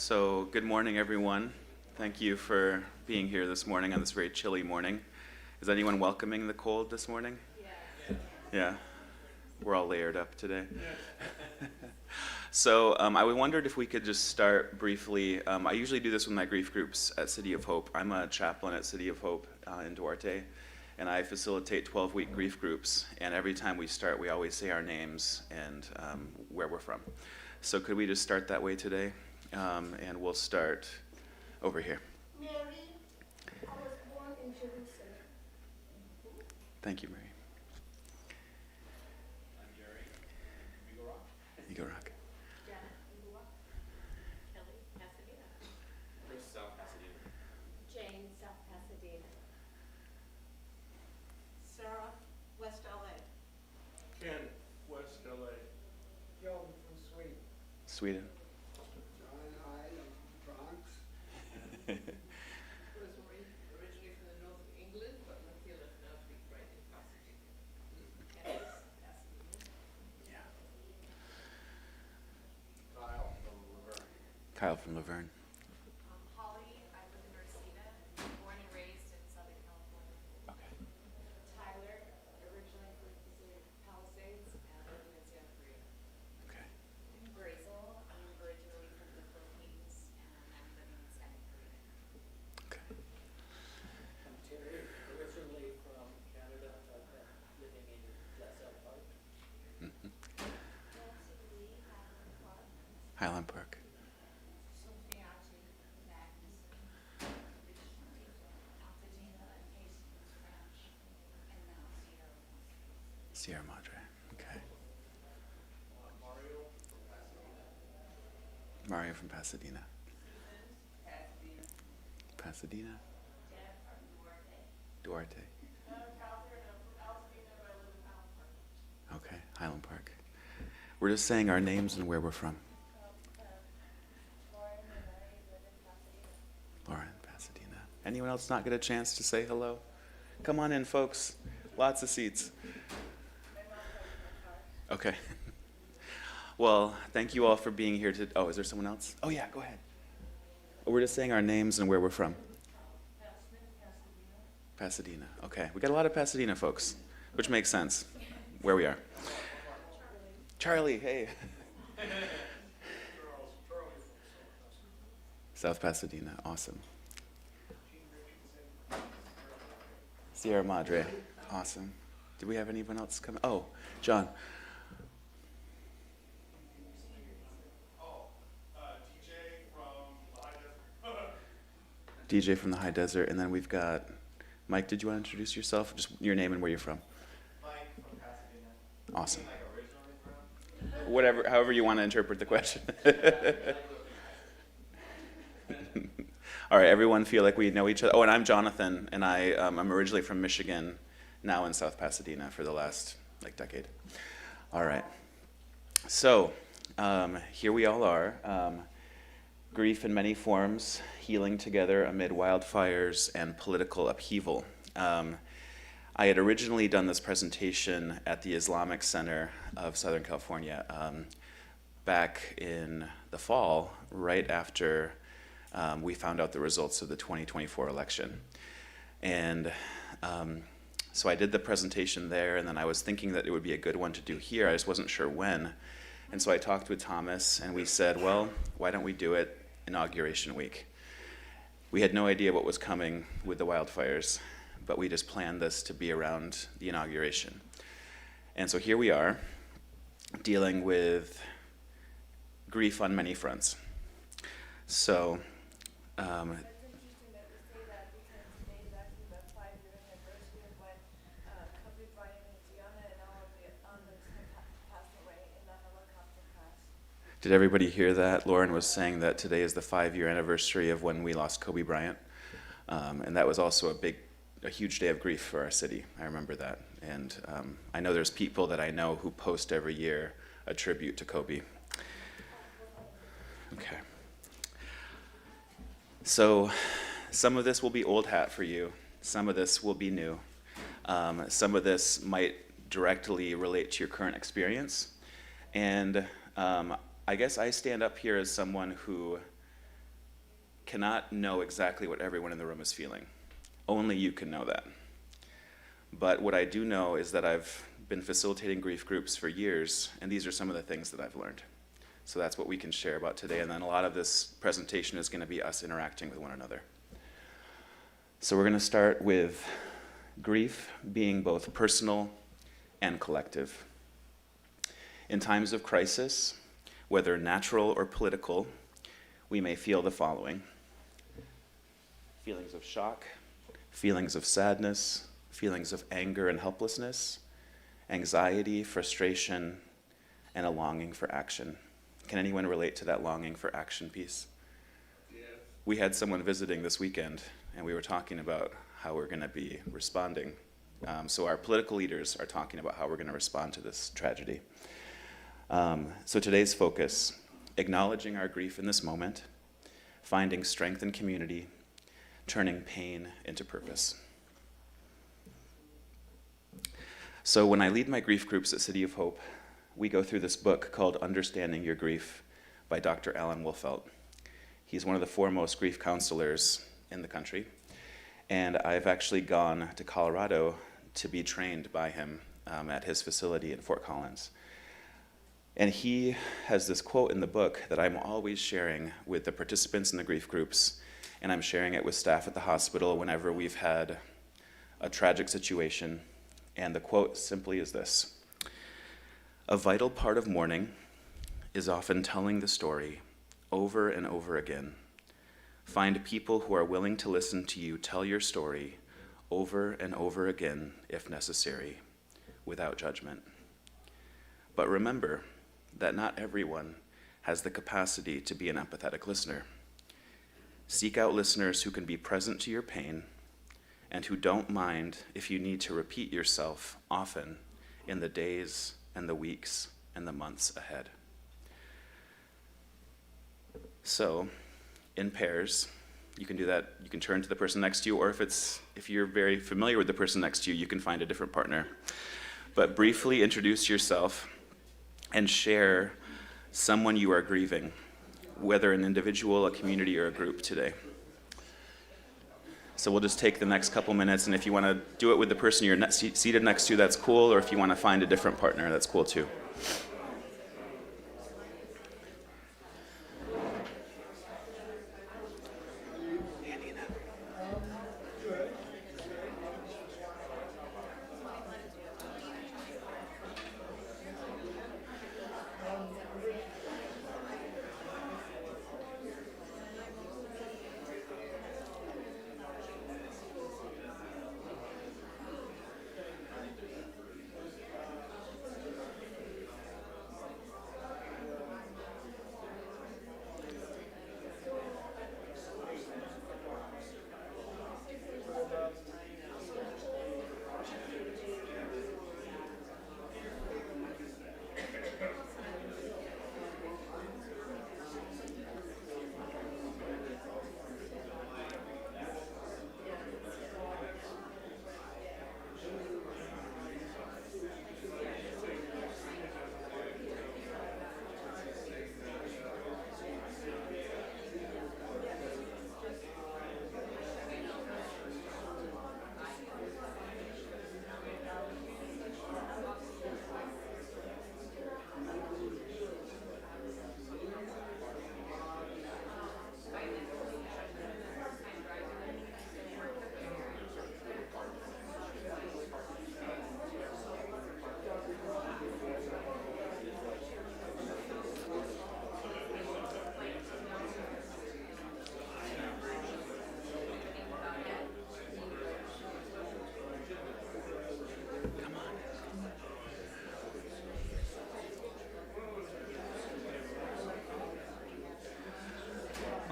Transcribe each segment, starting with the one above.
So, good morning, everyone. Thank you for being here this morning on this very chilly morning. Is anyone welcoming the cold this morning? Yes. Yeah, we're all layered up today. So, I wondered if we could just start briefly. I usually do this with my grief groups at City of Hope. I'm a chaplain at City of Hope in Duarte, and I facilitate 12-week grief groups. And every time we start, we always say our names and where we're from. So, could we just start that way today? And we'll start over here. Mary, I was born in Jerusalem. Thank you, Mary. I'm Jerry. Eagle Rock. Eagle Rock. Janet, Eagle Rock. Kelly, Pasadena. Chris, South Pasadena. Jane, South Pasadena. Sarah, West LA. Ken, West LA. Joe from Sweden. Sweden. John, I am Bronx. Rosemary, originally from the north of England, but Mathilda now speaks right in Pasadena. Candace, Pasadena. Yeah. Kyle from Laverne. Kyle from Laverne. Holly, I live in Reseda, born and raised in Southern California. Okay. Tyler, originally from Pacific Palisades and living in Santa Maria. Okay. Brazel, I'm originally from the Philippines and I'm living in Santa Maria. Okay. I'm Terry, originally from Canada, but living in Lesser Park. Mm-hmm. Nancy Lee, Highland Park. Highland Park. Sophiati, Magnuson. Altadena and Hastings Ranch. And now Sierra. Sierra Madre. Okay. Mario from Pasadena. Mario from Pasadena. Pasadena. Pasadena. Deb from Duarte. Duarte. Catherine, I'm from Altadena, but I live in Highland Park. Okay. Highland Park. We're just saying our names and where we're from. Lauren and I live in Pasadena. Lauren, Pasadena. Anyone else not get a chance to say hello? Come on in, folks. Lots of seats. My mom lives in my car. Okay. Well, thank you all for being here. Oh, is there someone else? Oh, yeah, go ahead. We're just saying our names and where we're from. Pasadena. Okay. We got a lot of Pasadena folks, which makes sense where we are. Charlie, hey. South Pasadena. Awesome. Sierra Madre. Awesome. Do we have anyone else coming? Oh, John. DJ from the High Desert. DJ from the High Desert. And then we've got Mike. Did you want to introduce yourself? Just your name and where you're from. Mike from Pasadena. Awesome. Like originally from? Whatever, however you want to interpret the question. All right, everyone feel like we know each other. Oh, and I'm Jonathan, and I'm originally from Michigan, now in South Pasadena for the last decade. All right. So here we all are. Grief in many forms, healing together amid wildfires and political upheaval. I had originally done this presentation at the Islamic Center of Southern California back in the fall, right after we found out the results of the 2024 election. And so I did the presentation there, and then I was thinking that it would be a good one to do here. I just wasn't sure when. And so I talked with Thomas, and we said, well, why don't we do it Inauguration Week? We had no idea what was coming with the wildfires, but we just planned this to be around the inauguration. And so here we are, dealing with grief on many fronts. So, It's interesting that we say that because today is actually the 5-year anniversary of when Kobe Bryant and Gianna and all of the others passed away in the helicopter crash. did everybody hear that? Lauren was saying that today is the 5-year anniversary of when we lost Kobe Bryant. And that was also a huge day of grief for our city. I remember that. And I know there's people that I know who post every year a tribute to Kobe. Okay. So some of this will be old hat for you. Some of this will be new. Some of this might directly relate to your current experience. And I guess I stand up here as someone who cannot know exactly what everyone in the room is feeling. Only you can know that. But what I do know is that I've been facilitating grief groups for years, and these are some of the things that I've learned. So that's what we can share about today, and then a lot of this presentation is going to be us interacting with one another. So we're going to start with grief being both personal and collective. In times of crisis, whether natural or political, we may feel the following: feelings of shock, feelings of sadness, feelings of anger and helplessness, anxiety, frustration, and a longing for action. Can anyone relate to that longing for action piece? Yes. We had someone visiting this weekend, and we were talking about how we're going to be responding. So our political leaders are talking about how we're going to respond to this tragedy. So today's focus: acknowledging our grief in this moment, finding strength in community, turning pain into purpose. So when I lead my grief groups at City of Hope, we go through this book called Understanding Your Grief by Dr. Alan Wolfelt. He's one of the foremost grief counselors in the country, and I've actually gone to Colorado to be trained by him at his facility in Fort Collins. And he has this quote in the book that I'm always sharing with the participants in the grief groups, and I'm sharing it with staff at the hospital whenever we've had a tragic situation. And the quote simply is this: "A vital part of mourning is often telling the story over and over again. Find people who are willing to listen to you tell your story over and over again if necessary, without judgment. But remember that not everyone has the capacity to be an empathetic listener. Seek out listeners who can be present to your pain and who don't mind if you need to repeat yourself often in the days and the weeks and the months ahead." So, in pairs, you can do that. You can turn to the person next to you, or if you're very familiar with the person next to you, you can find a different partner. But briefly introduce yourself and share someone you are grieving, whether an individual, a community, or a group today. So we'll just take the next couple minutes, and if you want to do it with the person you're seated next to, that's cool, or if you want to find a different partner, that's cool too.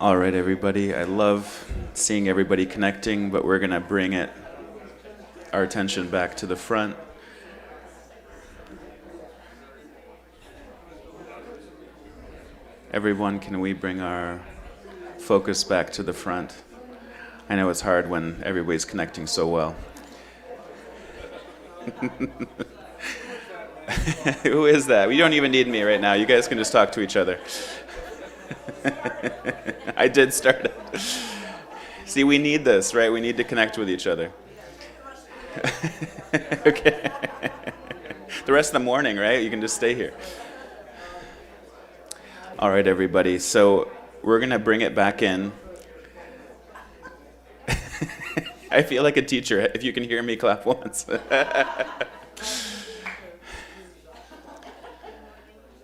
All right, everybody. I love seeing everybody connecting, but we're going to bring our attention back to the front. Everyone, can we bring our focus back to the front? I know it's hard when everybody's connecting so well. Who is that? You don't even need me right now. You guys can just talk to each other. I did start it. See, we need this, right? We need to connect with each other. Okay. The rest of the morning, right? You can just stay here. All right, everybody. So we're going to bring it back in. I feel like a teacher. If you can hear me, clap once.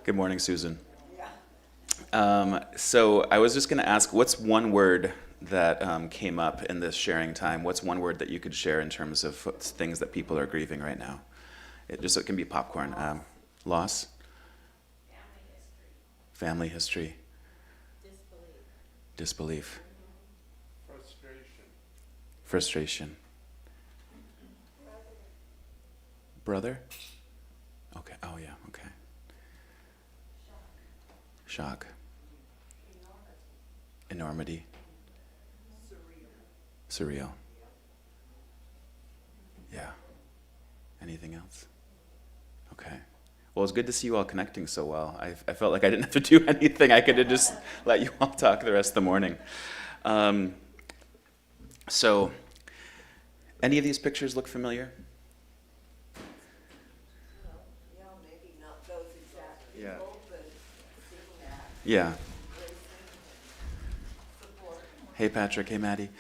Good morning, Susan. So I was just going to ask, what's one word that came up in this sharing time? What's one word that you could share in terms of things that people are grieving right now? It can be popcorn. Loss? Family history. Disbelief. Frustration. Brother? Okay. Oh, yeah. Okay. Shock. Enormity. Surreal. Yeah. Anything else? Okay. Well, it's good to see you all connecting so well. I felt like I didn't have to do anything. I could have just let you all talk the rest of the morning. So, any of these pictures look familiar? Yeah, maybe not those exact Yeah. people, but seeing that, Yeah. support. Hey, Patrick. Hey, Maddie.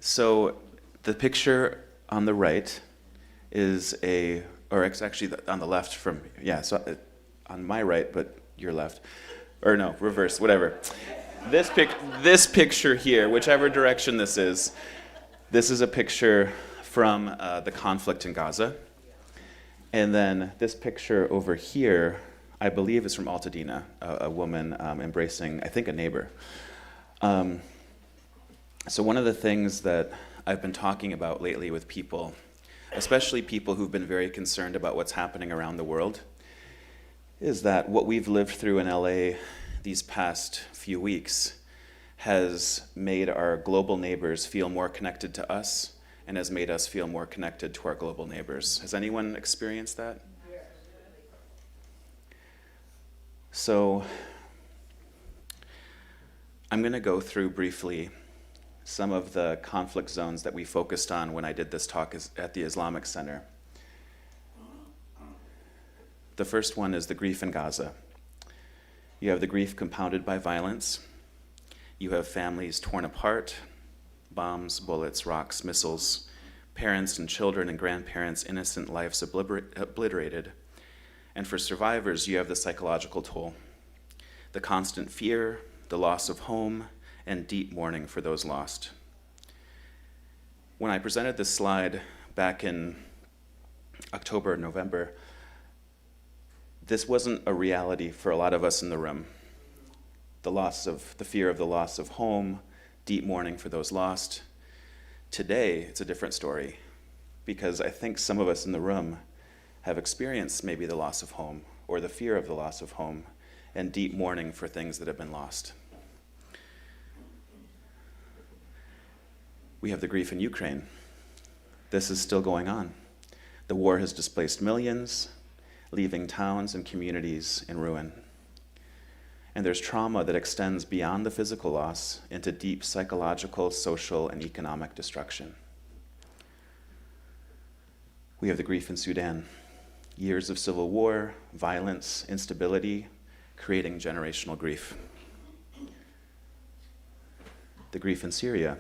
So, the picture on the right is or it's actually on the left from, so on my right, but your left. Or no, reverse, whatever. This picture here, whichever direction this is a picture from the conflict in Gaza. And then this picture over here, I believe is from Altadena, a woman embracing, I think, a neighbor. So one of the things that I've been talking about lately with people, especially people who've been very concerned about what's happening around the world, is that what we've lived through in LA these past few weeks has made our global neighbors feel more connected to us and has made us feel more connected to our global neighbors. Has anyone experienced that? So I'm going to go through briefly some of the conflict zones that we focused on when I did this talk at the Islamic Center. The first one is the grief in Gaza. You have the grief compounded by violence. You have families torn apart, bombs, bullets, rocks, missiles, parents and children and grandparents' innocent lives obliterated. And for survivors, you have the psychological toll, the constant fear, the loss of home, and deep mourning for those lost. When I presented this slide back in October or November, this wasn't a reality for a lot of us in the room. The fear of the loss of home, deep mourning for those lost. Today, it's a different story, because I think some of us in the room have experienced maybe the loss of home, or the fear of the loss of home, and deep mourning for things that have been lost. We have the grief in Ukraine. This is still going on. The war has displaced millions, leaving towns and communities in ruin. And there's trauma that extends beyond the physical loss into deep psychological, social, and economic destruction. We have the grief in Sudan. Years of civil war, violence, instability, creating generational grief. The grief in Syria.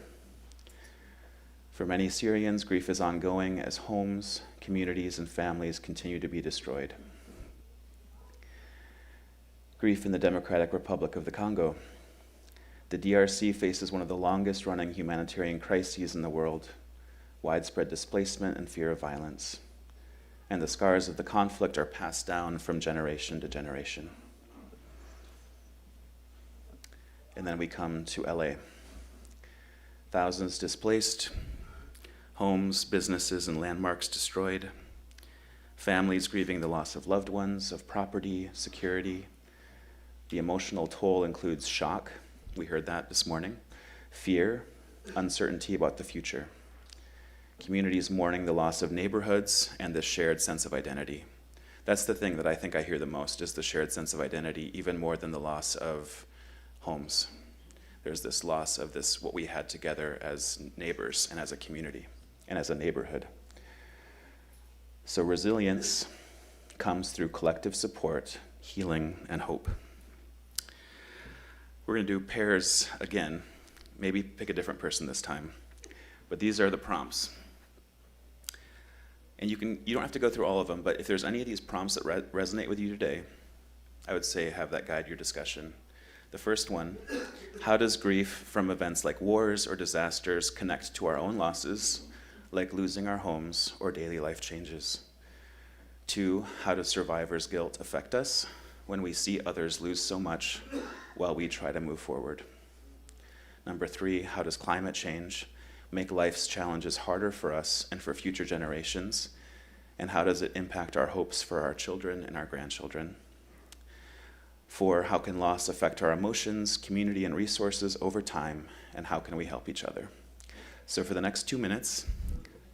For many Syrians, grief is ongoing as homes, communities, and families continue to be destroyed. Grief in the Democratic Republic of the Congo. The DRC faces one of the longest-running humanitarian crises in the world, widespread displacement and fear of violence. And the scars of the conflict are passed down from generation to generation. And then we come to LA. Thousands displaced, homes, businesses, and landmarks destroyed, families grieving the loss of loved ones, of property, security. The emotional toll includes shock, we heard that this morning, fear, uncertainty about the future. Communities mourning the loss of neighborhoods and the shared sense of identity. That's the thing that I think I hear the most, is the shared sense of identity, even more than the loss of homes. There's this loss of this, what we had together as neighbors and as a community and as a neighborhood. So resilience comes through collective support, healing, and hope. We're going to do pairs again. Maybe pick a different person this time. But these are the prompts. And you don't have to go through all of them, but if there's any of these prompts that resonate with you today, I would say have that guide your discussion. The first one, how does grief from events like wars or disasters connect to our own losses, like losing our homes or daily life changes? 2, how does survivor's guilt affect us when we see others lose so much while we try to move forward? Number 3, how does climate change make life's challenges harder for us and for future generations? And how does it impact our hopes for our children and our grandchildren? 4, how can loss affect our emotions, community, and resources over time? And how can we help each other? So for the next 2 minutes,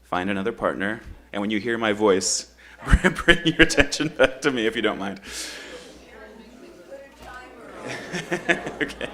find another partner. And when you hear my voice, bring your attention back to me if you don't mind. Okay.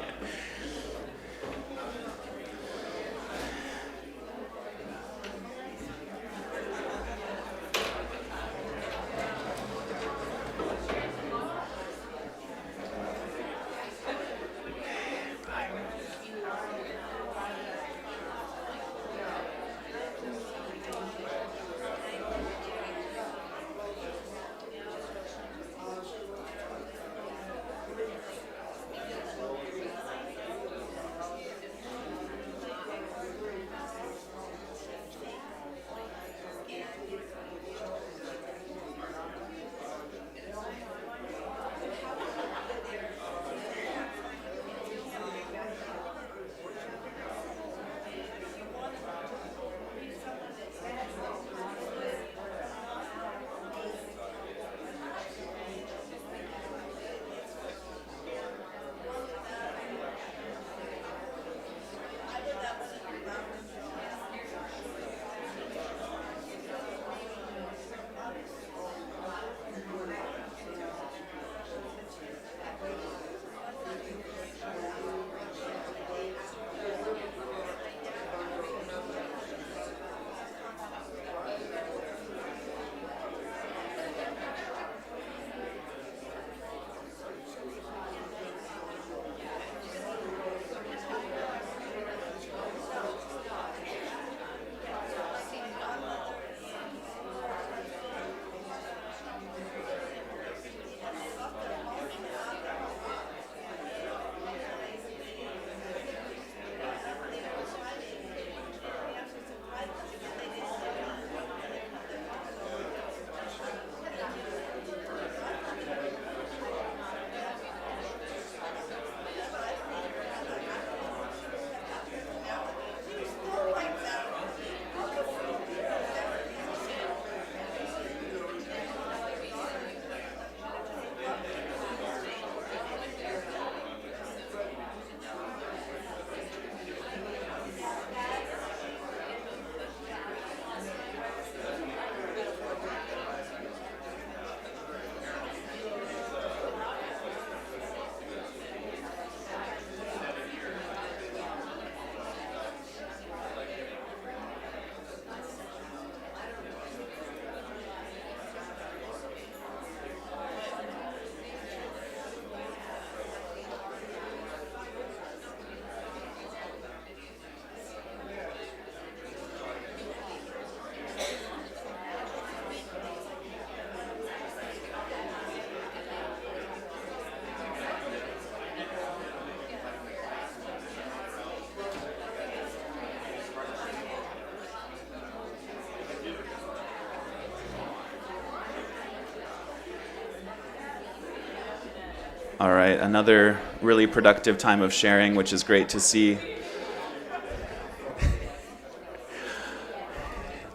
All right, another really productive time of sharing, which is great to see.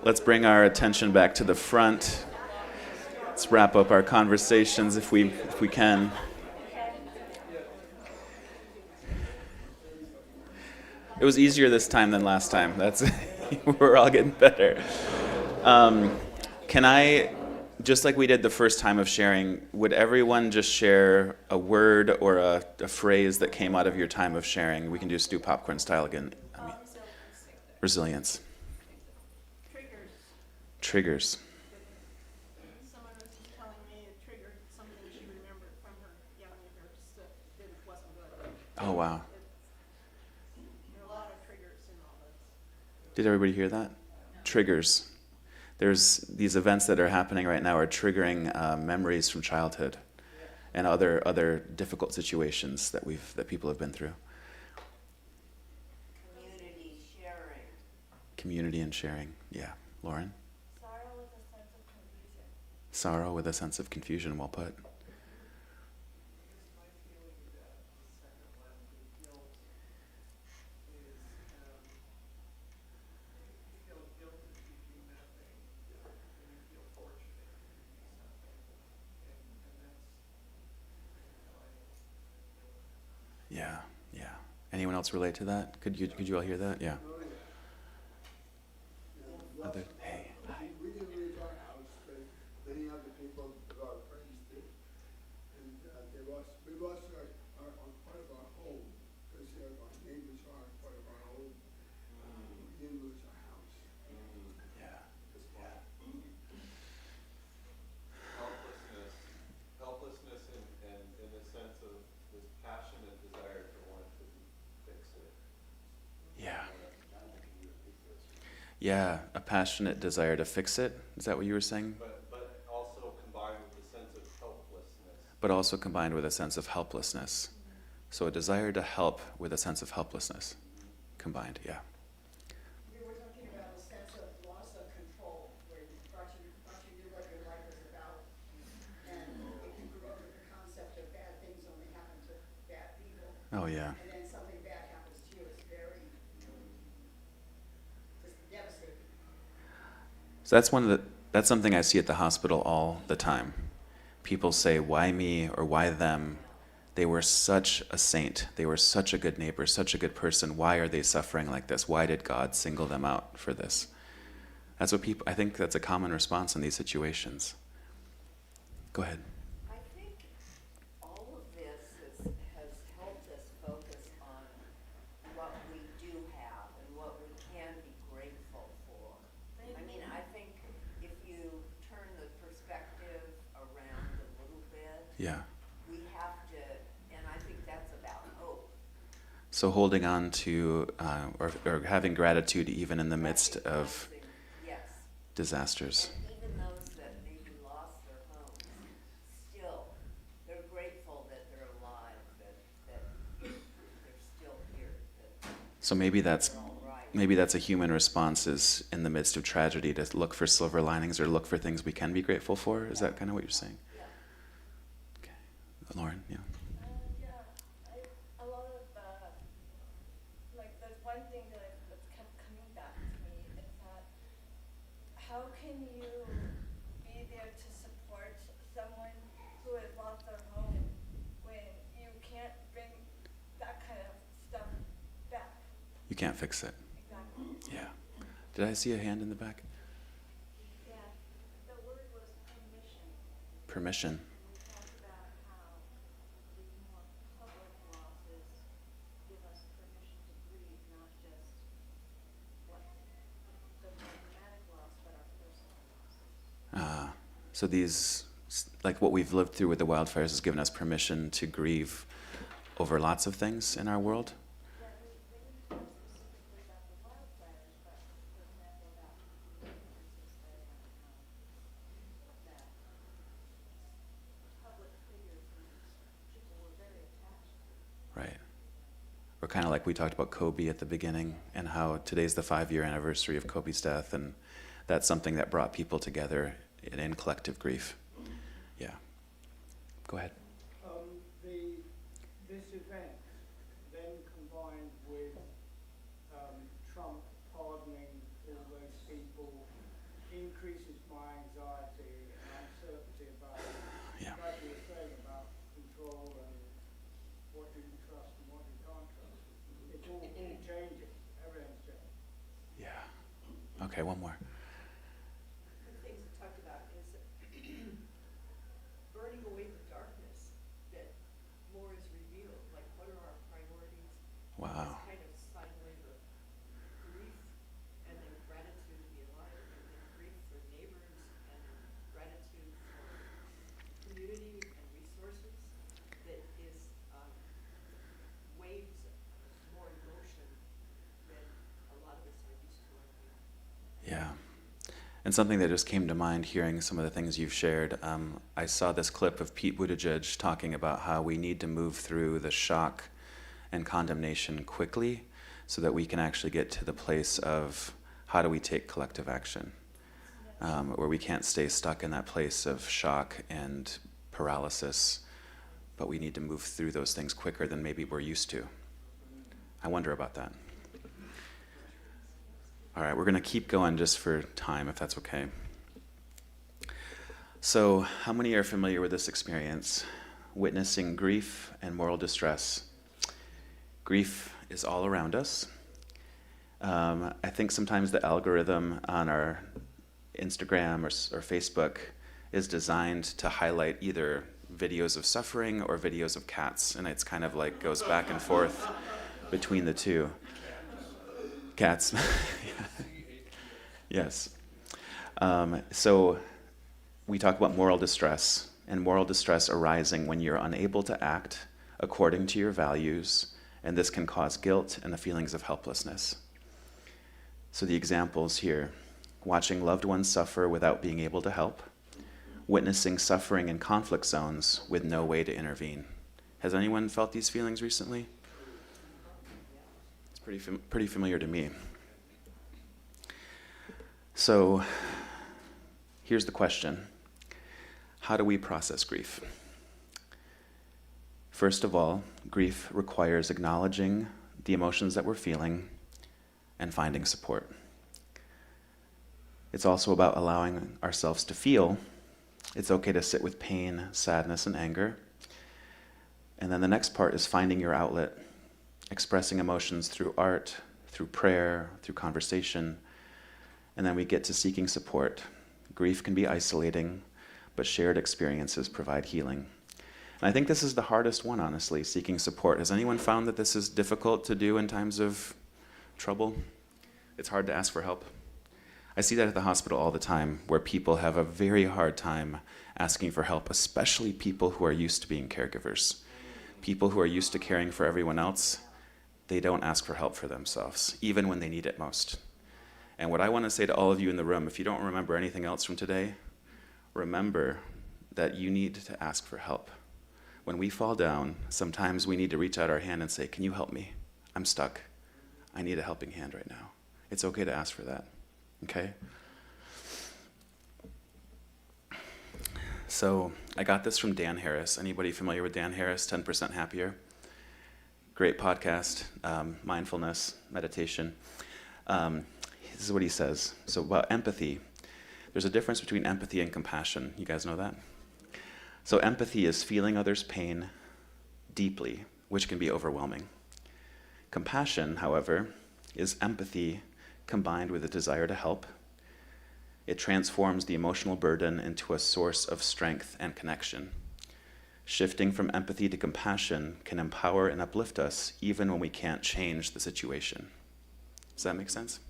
Let's bring our attention back to the front. Let's wrap up our conversations if we can. It was easier this time than last time. We're all getting better. Can I just like we did the first time of sharing, would everyone just share a word or a phrase that came out of your time of sharing? We can do stew popcorn style again. I mean, resilience. Triggers. Triggers. Someone was just telling me it triggered something she remembered from her young years that wasn't good. Oh, wow. There are a lot of triggers in all this. Did everybody hear that? Triggers. There's these events that are happening right now are triggering memories from childhood and other difficult situations that people have been through. Community sharing. Community and sharing. Yeah. Lauren? Sorrow with a sense of confusion. Sorrow with a sense of confusion. Well put. My feeling that the second one, the guilt, is you feel guilt if you do nothing, and you feel fortunate if you do something, and that's how I feel. Yeah. Yeah. Anyone else relate to that? Could you all hear that? Yeah. Oh, yeah. Yeah, Other, hey. we didn't lose our house, but many other people, our friends did. And we lost our part of our home, because our neighbors are part of our home. We didn't lose our house. Yeah. Helplessness in the sense of this passionate desire to want to fix it. Yeah. Yeah, a passionate desire to fix it. Is that what you were saying? But also combined with a sense of helplessness. But also combined with a sense of helplessness. So a desire to help with a sense of helplessness combined, yeah. We were talking about a sense of loss of control, where you thought you knew what your life was about, and if you grew up with the concept of bad things only happen to bad people, Oh, yeah. and then something bad happens to you, it's very, just devastating. So that's something I see at the hospital all the time. People say, why me or why them? They were such a saint. They were such a good neighbor, such a good person. Why are they suffering like this? Why did God single them out for this? That's what I think that's a common response in these situations. Go ahead. I think all of this has helped us focus on what we do have and what we can be grateful for. I mean, I think if you turn the perspective around a little bit, Yeah. we have to, and I think that's about hope. So holding on to or having gratitude even in the midst of Yes. disasters. And even those that maybe lost their homes, still, they're grateful that they're alive, that they're still here, that So maybe that's they're all right. maybe that's a human response, is in the midst of tragedy to look for silver linings or look for things we can be grateful for. Is that kind of what you're saying? Yeah. Okay. Lauren, yeah. A lot of, like, there's one thing that's kept coming back to me is that how can you be there to support someone who has lost their home when you can't bring that kind of stuff back? You can't fix it. Exactly. Yeah. Did I see a hand in the back? Yeah. The word was permission. Permission. We talked about how the more public losses give us permission to grieve, not just what the more dramatic loss, but our personal losses. So these, like what we've lived through with the wildfires, has given us permission to grieve over lots of things in our world. Yeah, we didn't talk specifically about the wildfires, but for example, about the instances that public figures and people were very attached to. Right. Or kind of like we talked about Kobe at the beginning, and how today's the 5-year anniversary of Kobe's death, and that's something that brought people together in collective grief. Yeah. Go ahead. This event, then combined with Trump pardoning all those people, increases my anxiety and uncertainty about Yeah. what you were saying about control and what you can trust and what you can't trust. It's all changing. Everything's changing. Yeah. Okay, one more. The things we talked about is Wow. Kind of sine wave of grief, and then gratitude to be alive, and then grief for neighbors, and then gratitude for community and resources that is waves more emotion than a lot of us are used to right now. Yeah. And something that just came to mind hearing some of the things you've shared, I saw this clip of Pete Buttigieg talking about how we need to move through the shock and condemnation quickly so that we can actually get to the place of how do we take collective action, where we can't stay stuck in that place of shock and paralysis, but we need to move through those things quicker than maybe we're used to. I wonder about that. All right, we're going to keep going just for time, if that's okay. So, how many are familiar with this experience? Witnessing grief and moral distress. Grief is all around us. I think sometimes the algorithm on our Instagram or Facebook is designed to highlight either videos of suffering or videos of cats, and it's kind of like goes back and forth between the two. Cats. Yes. So we talk about moral distress, and moral distress arising when you're unable to act according to your values, and this can cause guilt and the feelings of helplessness. So the examples here: watching loved ones suffer without being able to help, witnessing suffering in conflict zones with no way to intervene. Has anyone felt these feelings recently? It's pretty familiar to me. So here's the question: how do we process grief? First of all, grief requires acknowledging the emotions that we're feeling and finding support. It's also about allowing ourselves to feel. It's okay to sit with pain, sadness, and anger. And then the next part is finding your outlet, expressing emotions through art, through prayer, through conversation. And then we get to seeking support. Grief can be isolating, but shared experiences provide healing. And I think this is the hardest one, honestly, seeking support. Has anyone found that this is difficult to do in times of trouble? It's hard to ask for help. I see that at the hospital all the time, where people have a very hard time asking for help, especially people who are used to being caregivers. People who are used to caring for everyone else, they don't ask for help for themselves, even when they need it most. And what I want to say to all of you in the room, if you don't remember anything else from today, remember that you need to ask for help. When we fall down, sometimes we need to reach out our hand and say, "Can you help me? I'm stuck. I need a helping hand right now." It's okay to ask for that, okay? So I got this from Dan Harris. Anybody familiar with Dan Harris, 10% Happier? Great podcast, mindfulness, meditation. This is what he says. So about empathy, there's a difference between empathy and compassion. You guys know that? So empathy is feeling others' pain deeply, which can be overwhelming. Compassion, however, is empathy combined with a desire to help. It transforms the emotional burden into a source of strength and connection. Shifting from empathy to compassion can empower and uplift us even when we can't change the situation. Does that make sense?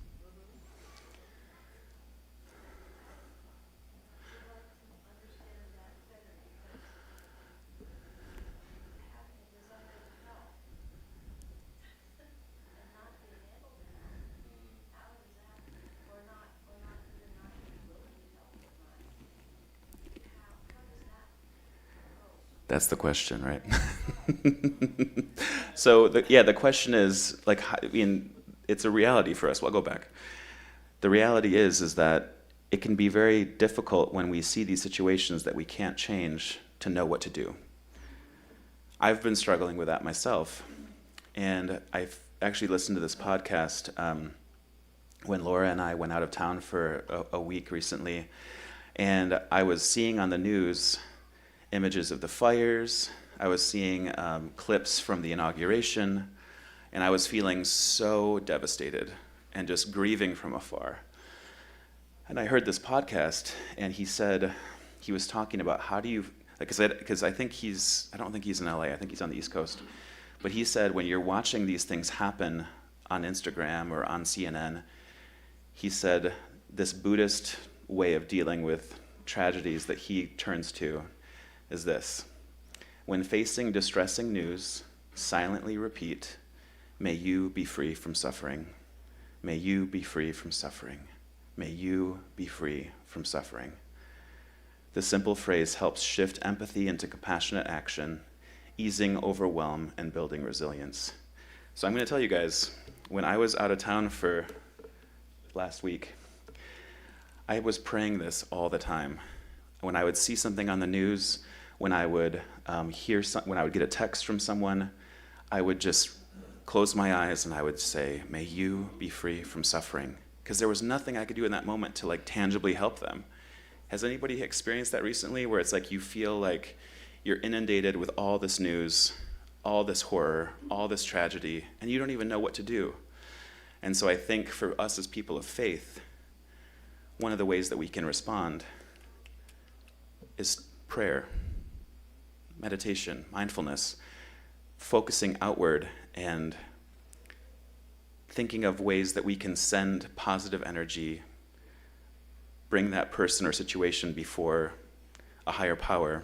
That's the question, right? So, the question is, like, it's a reality for us. Well, I'll go back. The reality is that it can be very difficult when we see these situations that we can't change to know what to do. I've been struggling with that myself. And I've actually listened to this podcast when Laura and I went out of town for a week recently. And I was seeing on the news images of the fires. I was seeing clips from the inauguration, and I was feeling so devastated and just grieving from afar. And I heard this podcast, and he was talking about how do you, because I don't think he's in LA, I think he's on the East Coast, But he said when you're watching these things happen on Instagram or on CNN, he said this Buddhist way of dealing with tragedies that he turns to is this. When facing distressing news, silently repeat, "May you be free from suffering. May you be free from suffering. May you be free from suffering." The simple phrase helps shift empathy into compassionate action, easing overwhelm and building resilience. So I'm going to tell you guys, when I was out of town for last week, I was praying this all the time. When I would see something on the news, when I would when I would get a text from someone, I would just close my eyes and I would say, "May you be free from suffering," because there was nothing I could do in that moment to like tangibly help them. Has anybody experienced that recently, where it's like you feel like you're inundated with all this news, all this horror, all this tragedy, and you don't even know what to do? And so I think for us as people of faith, one of the ways that we can respond is prayer, meditation, mindfulness, focusing outward and thinking of ways that we can send positive energy, bring that person or situation before a higher power,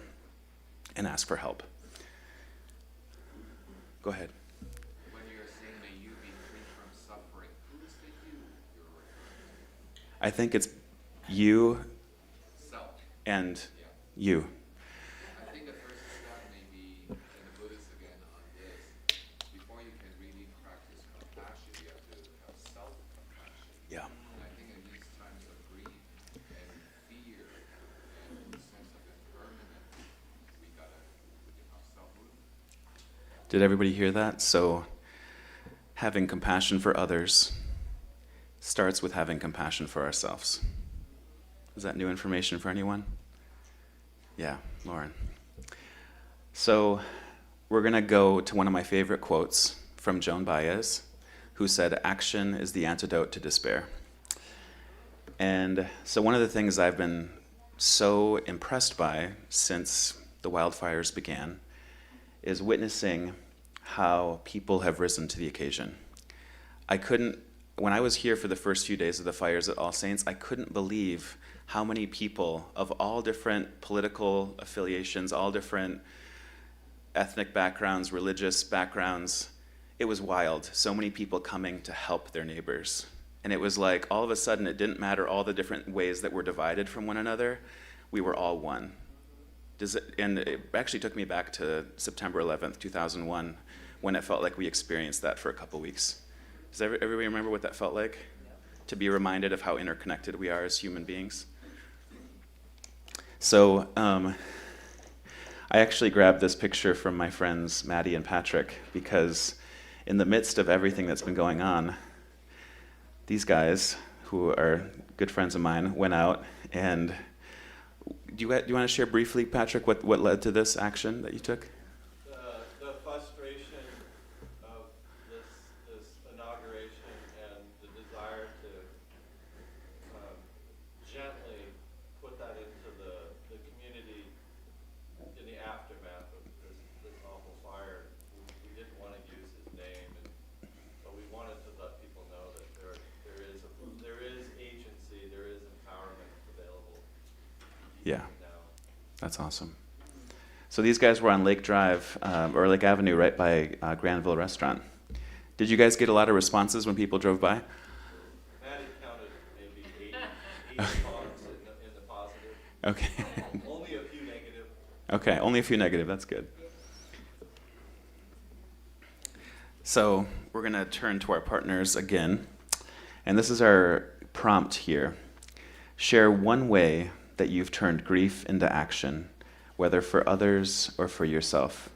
and ask for help. Go ahead. When you're saying may you be free from suffering, who's the you you're referring to? I think it's you Self. and Yeah. you. I think the first step may be, and the Buddhists again on this, before you can really practice compassion, you have to have self-compassion. Yeah. And I think in these times of grief and fear and sense of impermanence, we gotta self-movement. Did everybody hear that? So having compassion for others starts with having compassion for ourselves. Is that new information for anyone? Yeah, Lauren. So we're going to go to one of my favorite quotes from Joan Baez, who said, "Action is the antidote to despair." And so one of the things I've been so impressed by since the wildfires began is witnessing how people have risen to the occasion. When I was here for the first few days of the fires at All Saints, I couldn't believe how many people of all different political affiliations, all different ethnic backgrounds, religious backgrounds. It was wild. So many people coming to help their neighbors. And it was like, all of a sudden, it didn't matter all the different ways that we're divided from one another. We were all one. And it actually took me back to September 11th, 2001, when it felt like we experienced that for a couple weeks. Does everybody remember what that felt like? To be reminded of how interconnected we are as human beings. So I actually grabbed this picture from my friends Maddie and Patrick, because in the midst of everything that's been going on, these guys, who are good friends of mine, went out and do you want to share briefly, Patrick, what led to this action that you took? The frustration of this inauguration and the desire to gently put that into the community in the aftermath of this awful fire. We didn't want to use his name, but we wanted to let people know that there is agency, there is empowerment available. Yeah, that's awesome. So these guys were on Lake Drive, or Lake Avenue, right by Granville Restaurant. Did you guys get a lot of responses when people drove by? Maddie counted maybe 80 comments in the positive. Okay. Only a few negative. Okay, only a few negative, that's good. So we're going to turn to our partners again. And this is our prompt here. Share one way that you've turned grief into action, whether for others or for yourself.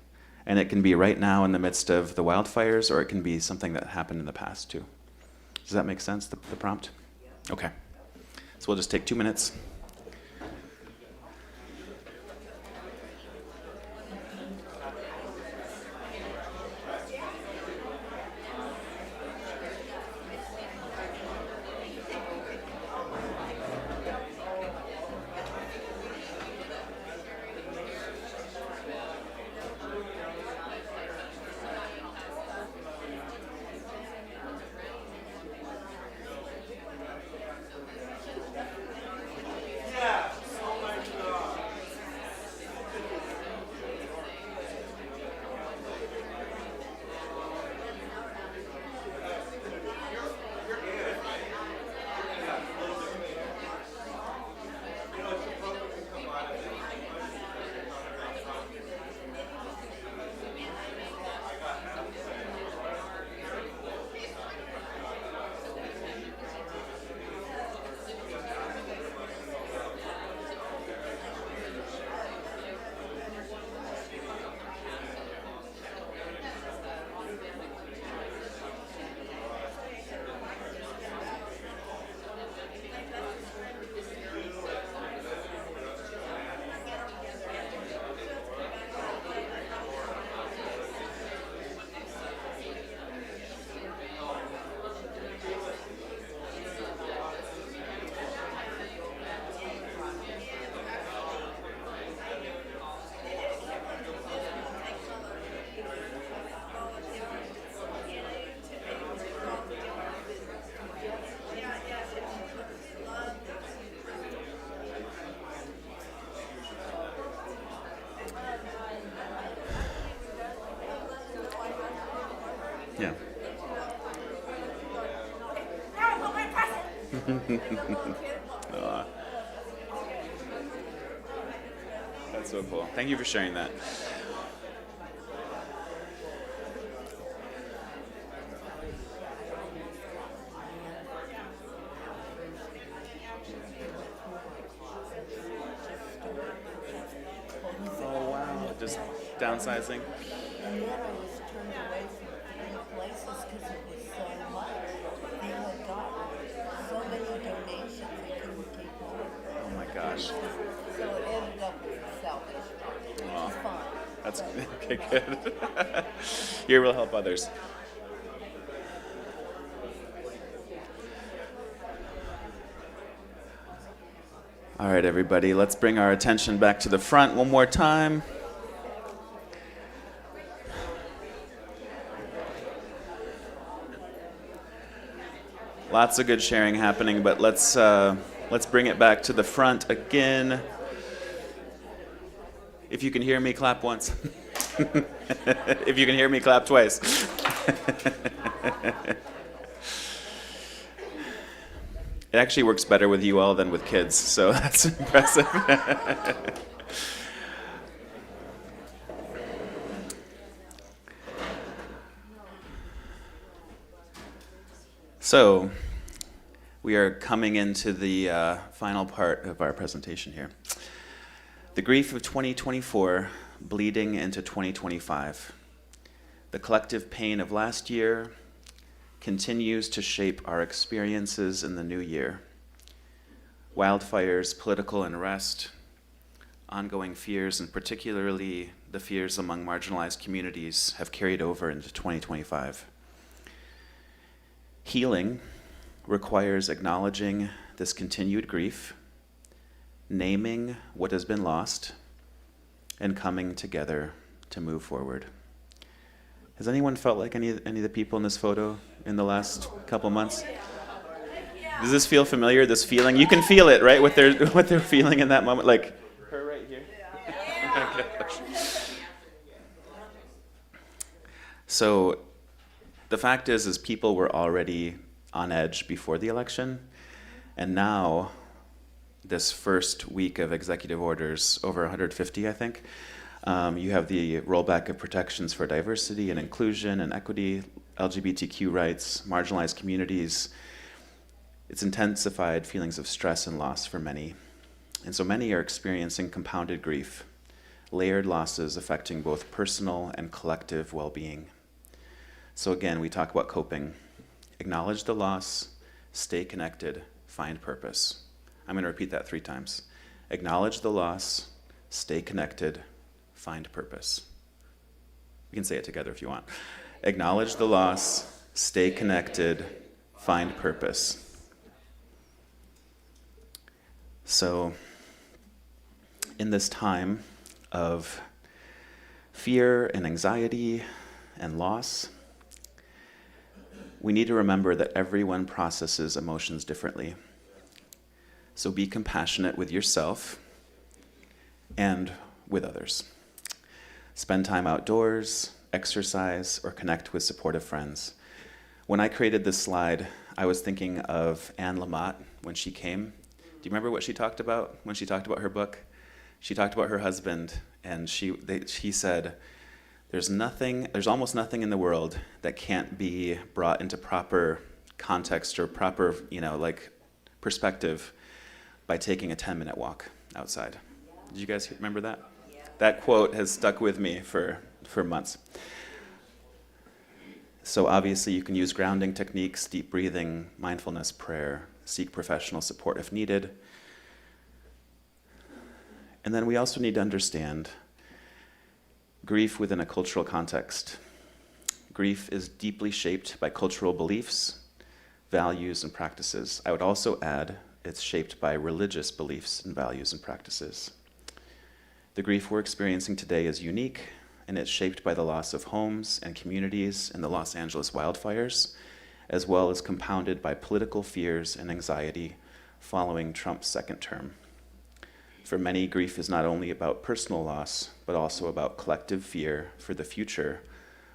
And it can be right now in the midst of the wildfires, or it can be something that happened in the past too. Does that make sense, the prompt? Okay. So we'll just take 2 minutes. Yeah. Aw. That's so cool. Thank you for sharing that. Oh wow, just downsizing. And then I was turned away from 3 places because it was so much. They had gotten so many donations they couldn't keep up. Oh my gosh. So it ended up with salvation, which is fine. That's okay, good. Here will help others. All right, everybody, let's bring our attention back to the front one more time. Lots of good sharing happening, but let's bring it back to the front again. If you can hear me, clap once. If you can hear me, clap twice. It actually works better with you all than with kids, so that's impressive. So, we are coming into the final part of our presentation here. The grief of 2024 bleeding into 2025. The collective pain of last year continues to shape our experiences in the new year. Wildfires, political unrest, ongoing fears, and particularly the fears among marginalized communities have carried over into 2025. Healing requires acknowledging this continued grief, naming what has been lost, and coming together to move forward. Has anyone felt like any of the people in this photo in the last couple months? Does this feel familiar, this feeling? You can feel it, right? What they're feeling in that moment, like her right here. So the fact is people were already on edge before the election, and now this first week of executive orders, over 150, I think, you have the rollback of protections for diversity and inclusion and equity, LGBTQ rights, marginalized communities. It's intensified feelings of stress and loss for many. And so many are experiencing compounded grief, layered losses affecting both personal and collective well-being. So again, we talk about coping. Acknowledge the loss, stay connected, find purpose. I'm going to repeat that 3 times. Acknowledge the loss, stay connected, find purpose. We can say it together if you want. Acknowledge the loss, stay connected, find purpose. So, in this time of fear and anxiety and loss, we need to remember that everyone processes emotions differently. So be compassionate with yourself and with others. Spend time outdoors, exercise, or connect with supportive friends. When I created this slide, I was thinking of Anne Lamott when she came. Do you remember what she talked about when she talked about her book? She talked about her husband, and she said, there's almost nothing in the world that can't be brought into proper context or proper, perspective by taking a 10-minute walk outside. Did you guys remember that? Yeah. That quote has stuck with me for months. So obviously you can use grounding techniques, deep breathing, mindfulness, prayer, seek professional support if needed. And then we also need to understand grief within a cultural context. Grief is deeply shaped by cultural beliefs, values, and practices. I would also add it's shaped by religious beliefs and values and practices. The grief we're experiencing today is unique, and it's shaped by the loss of homes and communities in the Los Angeles wildfires, as well as compounded by political fears and anxiety following Trump's second term. For many, grief is not only about personal loss, but also about collective fear for the future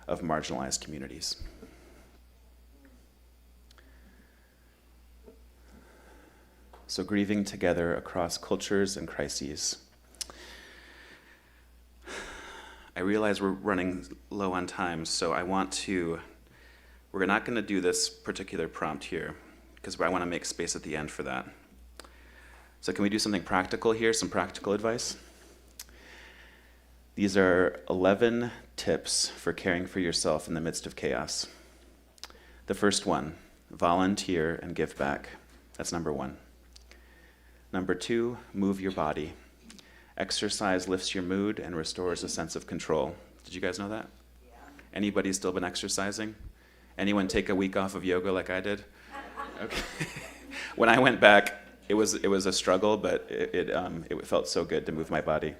of marginalized communities. So grieving together across cultures and crises. I realize we're running low on time, so we're not going to do this particular prompt here, because I want to make space at the end for that. So can we do something practical here, some practical advice? These are 11 tips for caring for yourself in the midst of chaos. The first one, volunteer and give back. That's number 1. Number 2, move your body. Exercise lifts your mood and restores a sense of control. Did you guys know that? Yeah. Anybody still been exercising? Anyone take a week off of yoga like I did? Okay. When I went back, it was a struggle, but it felt so good to move my body.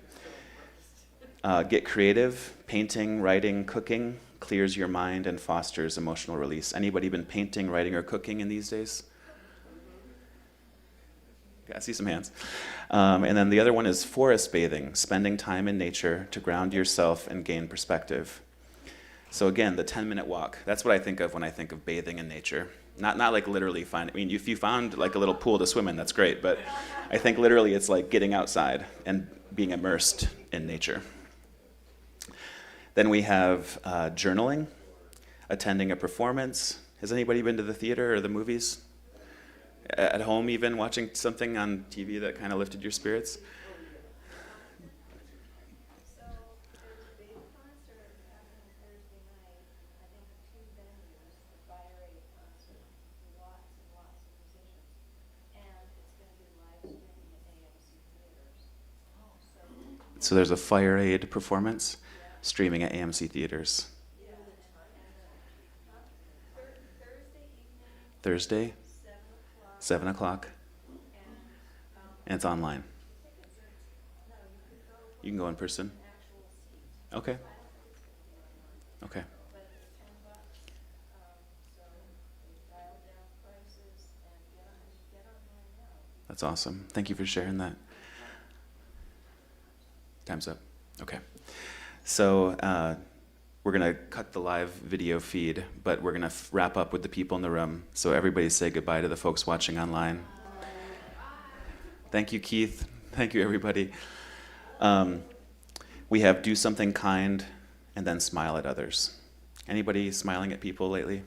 Get creative. Painting, writing, cooking clears your mind and fosters emotional release. Anybody been painting, writing, or cooking in these days? Okay, I see some hands. And then the other one is forest bathing, spending time in nature to ground yourself and gain perspective. So again, the 10-minute walk, that's what I think of when I think of bathing in nature. Not like literally if you found like a little pool to swim in, that's great, but I think literally it's like getting outside and being immersed in nature. Then we have journaling, attending a performance. Has anybody been to the theater or the movies? At home even, watching something on TV that kind of lifted your spirits? So there's a big concert happening Thursday night, I think 2 venues, the Fire Aid concert, lots and lots of musicians. And it's gonna be live streaming at AMC theaters. So there's a Fire Aid performance streaming at AMC theaters. Thursday evening, Thursday, 7 o'clock. 7 o'clock, and it's online. You can go in person. Okay. Okay. But it's $10, so dial down prices and get online now. That's awesome. Thank you for sharing that. Time's up. Okay. So we're going to cut the live video feed, but we're going to wrap up with the people in the room. So everybody say goodbye to the folks watching online. Thank you, Keith. Thank you, everybody. We have do something kind and then smile at others. Anybody smiling at people lately?